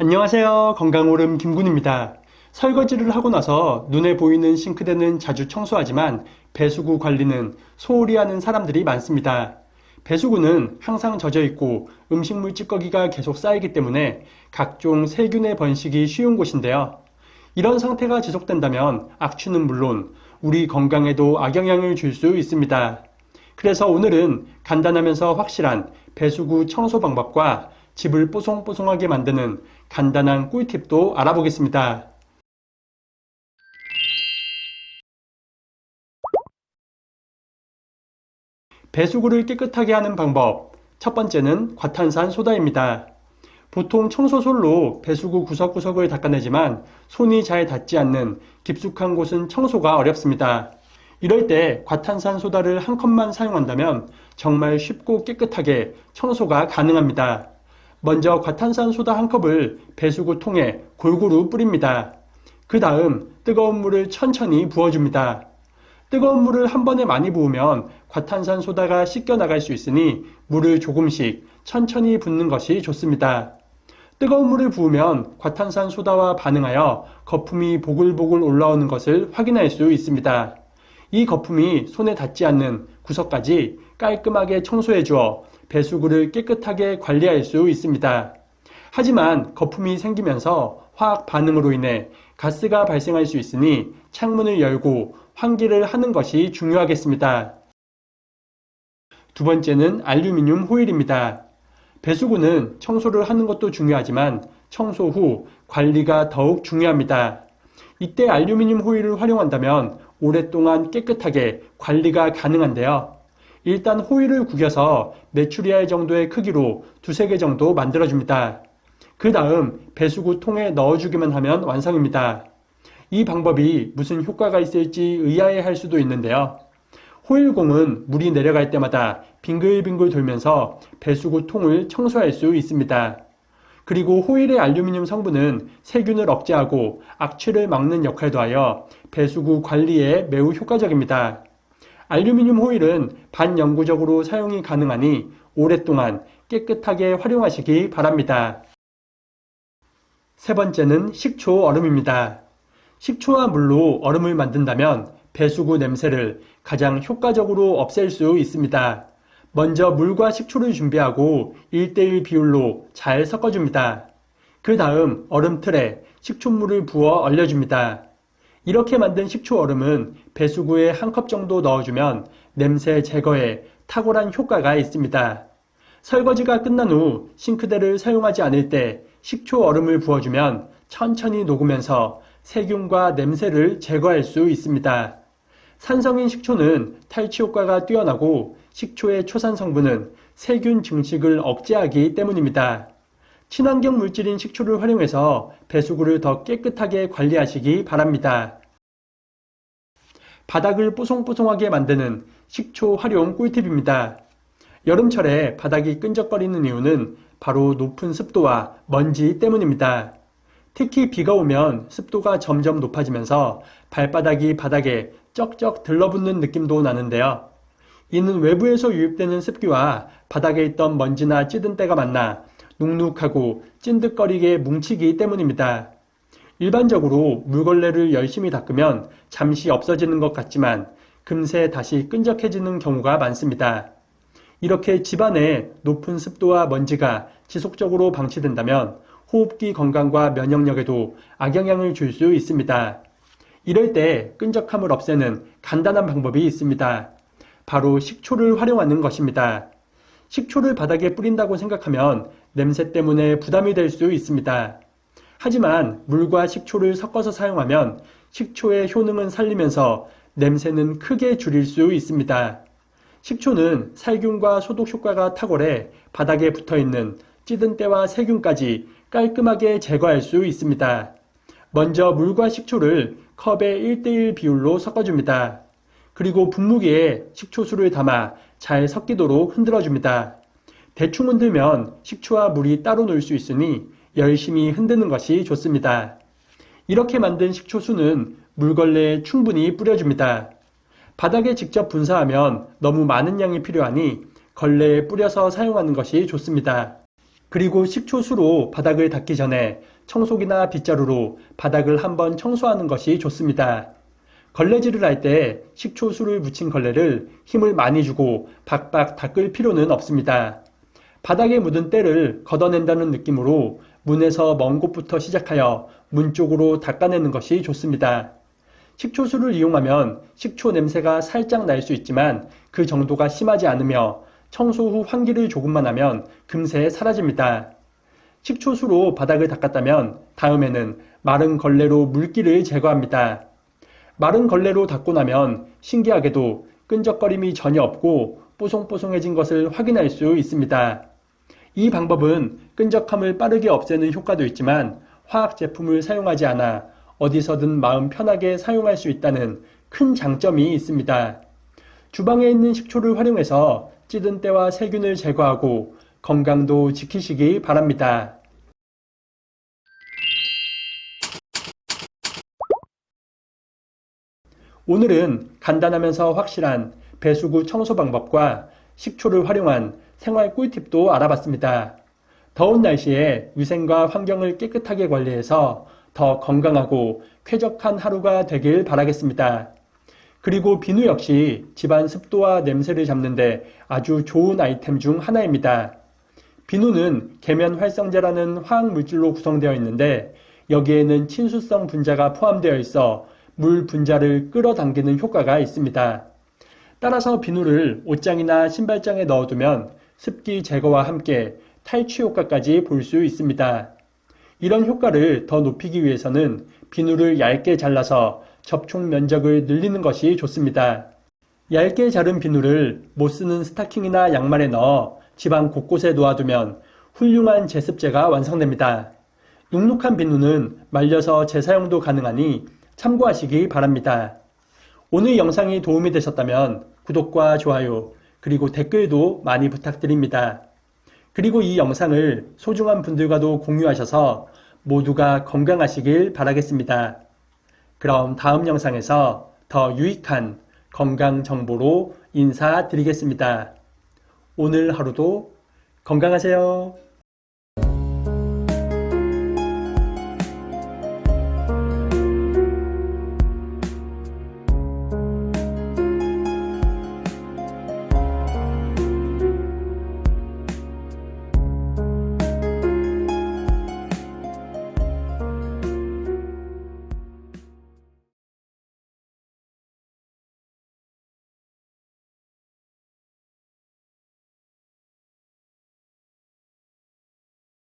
안녕하세요. 건강오름 김군입니다. 설거지를 하고 나서 눈에 보이는 싱크대는 자주 청소하지만 배수구 관리는 소홀히 하는 사람들이 많습니다. 배수구는 항상 젖어 있고 음식물 찌꺼기가 계속 쌓이기 때문에 각종 세균의 번식이 쉬운 곳인데요. 이런 상태가 지속된다면 악취는 물론 우리 건강에도 악영향을 줄 수 있습니다. 그래서 오늘은 간단하면서 확실한 배수구 청소 방법과 집을 뽀송뽀송하게 만드는 간단한 꿀팁도 알아보겠습니다. 배수구를 깨끗하게 하는 방법. 첫 번째는 과탄산 소다입니다. 보통 청소솔로 배수구 구석구석을 닦아내지만 손이 잘 닿지 않는 깊숙한 곳은 청소가 어렵습니다. 이럴 때 과탄산 소다를 한 컵만 사용한다면 정말 쉽고 깨끗하게 청소가 가능합니다. 먼저 과탄산 소다 한 컵을 배수구 통에 골고루 뿌립니다. 그 다음 뜨거운 물을 천천히 부어줍니다. 뜨거운 물을 한 번에 많이 부으면 과탄산 소다가 씻겨 나갈 수 있으니 물을 조금씩 천천히 붓는 것이 좋습니다. 뜨거운 물을 부으면 과탄산 소다와 반응하여 거품이 보글보글 올라오는 것을 확인할 수 있습니다. 이 거품이 손에 닿지 않는 구석까지 깔끔하게 청소해 주어 배수구를 깨끗하게 관리할 수 있습니다. 하지만 거품이 생기면서 화학 반응으로 인해 가스가 발생할 수 있으니 창문을 열고 환기를 하는 것이 중요하겠습니다. 두 번째는 알루미늄 호일입니다. 배수구는 청소를 하는 것도 중요하지만 청소 후 관리가 더욱 중요합니다. 이때 알루미늄 호일을 활용한다면 오랫동안 깨끗하게 관리가 가능한데요. 일단 호일을 구겨서 메추리알 정도의 크기로 두세 개 정도 만들어줍니다. 그 다음 배수구 통에 넣어주기만 하면 완성입니다. 이 방법이 무슨 효과가 있을지 의아해할 수도 있는데요. 호일공은 물이 내려갈 때마다 빙글빙글 돌면서 배수구 통을 청소할 수 있습니다. 그리고 호일의 알루미늄 성분은 세균을 억제하고 악취를 막는 역할도 하여 배수구 관리에 매우 효과적입니다. 알루미늄 호일은 반영구적으로 사용이 가능하니 오랫동안 깨끗하게 활용하시기 바랍니다. 세 번째는 식초 얼음입니다. 식초와 물로 얼음을 만든다면 배수구 냄새를 가장 효과적으로 없앨 수 있습니다. 먼저 물과 식초를 준비하고 1:1 비율로 잘 섞어줍니다. 그 다음 얼음틀에 식초물을 부어 얼려줍니다. 이렇게 만든 식초 얼음은 배수구에 한 컵 정도 넣어주면 냄새 제거에 탁월한 효과가 있습니다. 설거지가 끝난 후 싱크대를 사용하지 않을 때 식초 얼음을 부어주면 천천히 녹으면서 세균과 냄새를 제거할 수 있습니다. 산성인 식초는 탈취 효과가 뛰어나고 식초의 초산 성분은 세균 증식을 억제하기 때문입니다. 친환경 물질인 식초를 활용해서 배수구를 더 깨끗하게 관리하시기 바랍니다. 바닥을 뽀송뽀송하게 만드는 식초 활용 꿀팁입니다. 여름철에 바닥이 끈적거리는 이유는 바로 높은 습도와 먼지 때문입니다. 특히 비가 오면 습도가 점점 높아지면서 발바닥이 바닥에 쩍쩍 들러붙는 느낌도 나는데요. 이는 외부에서 유입되는 습기와 바닥에 있던 먼지나 찌든 때가 만나 눅눅하고 찐득거리게 뭉치기 때문입니다. 일반적으로 물걸레를 열심히 닦으면 잠시 없어지는 것 같지만 금세 다시 끈적해지는 경우가 많습니다. 이렇게 집안에 높은 습도와 먼지가 지속적으로 방치된다면 호흡기 건강과 면역력에도 악영향을 줄 수 있습니다. 이럴 때 끈적함을 없애는 간단한 방법이 있습니다. 바로 식초를 활용하는 것입니다. 식초를 바닥에 뿌린다고 생각하면 냄새 때문에 부담이 될 수 있습니다. 하지만 물과 식초를 섞어서 사용하면 식초의 효능은 살리면서 냄새는 크게 줄일 수 있습니다. 식초는 살균과 소독 효과가 탁월해 바닥에 붙어있는 찌든 때와 세균까지 깔끔하게 제거할 수 있습니다. 먼저 물과 식초를 컵에 1:1 비율로 섞어줍니다. 그리고 분무기에 식초수를 담아 잘 섞이도록 흔들어줍니다. 대충 흔들면 식초와 물이 따로 놀 수 있으니 열심히 흔드는 것이 좋습니다. 이렇게 만든 식초수는 물걸레에 충분히 뿌려줍니다. 바닥에 직접 분사하면 너무 많은 양이 필요하니 걸레에 뿌려서 사용하는 것이 좋습니다. 그리고 식초수로 바닥을 닦기 전에 청소기나 빗자루로 바닥을 한번 청소하는 것이 좋습니다. 걸레질을 할 때 식초수를 묻힌 걸레를 힘을 많이 주고 박박 닦을 필요는 없습니다. 바닥에 묻은 때를 걷어낸다는 느낌으로 문에서 먼 곳부터 시작하여 문 쪽으로 닦아내는 것이 좋습니다. 식초수를 이용하면 식초 냄새가 살짝 날 수 있지만 그 정도가 심하지 않으며 청소 후 환기를 조금만 하면 금세 사라집니다. 식초수로 바닥을 닦았다면 다음에는 마른 걸레로 물기를 제거합니다. 마른 걸레로 닦고 나면 신기하게도 끈적거림이 전혀 없고 뽀송뽀송해진 것을 확인할 수 있습니다. 이 방법은 끈적함을 빠르게 없애는 효과도 있지만 화학 제품을 사용하지 않아 어디서든 마음 편하게 사용할 수 있다는 큰 장점이 있습니다. 주방에 있는 식초를 활용해서 찌든 때와 세균을 제거하고 건강도 지키시기 바랍니다. 오늘은 간단하면서 확실한 배수구 청소 방법과 식초를 활용한 생활 꿀팁도 알아봤습니다. 더운 날씨에 위생과 환경을 깨끗하게 관리해서 더 건강하고 쾌적한 하루가 되길 바라겠습니다. 그리고 비누 역시 집안 습도와 냄새를 잡는데 아주 좋은 아이템 중 하나입니다. 비누는 계면 활성제라는 화학 물질로 구성되어 있는데 여기에는 친수성 분자가 포함되어 있어 물 분자를 끌어당기는 효과가 있습니다. 따라서 비누를 옷장이나 신발장에 넣어두면 습기 제거와 함께 탈취 효과까지 볼 수 있습니다. 이런 효과를 더 높이기 위해서는 비누를 얇게 잘라서 접촉 면적을 늘리는 것이 좋습니다. 얇게 자른 비누를 못 쓰는 스타킹이나 양말에 넣어 집안 곳곳에 놓아두면 훌륭한 제습제가 완성됩니다. 눅눅한 비누는 말려서 재사용도 가능하니 참고하시기 바랍니다. 오늘 영상이 도움이 되셨다면 구독과 좋아요 그리고 댓글도 많이 부탁드립니다. 그리고 이 영상을 소중한 분들과도 공유하셔서 모두가 건강하시길 바라겠습니다. 그럼 다음 영상에서 더 유익한 건강 정보로 인사드리겠습니다. 오늘 하루도 건강하세요.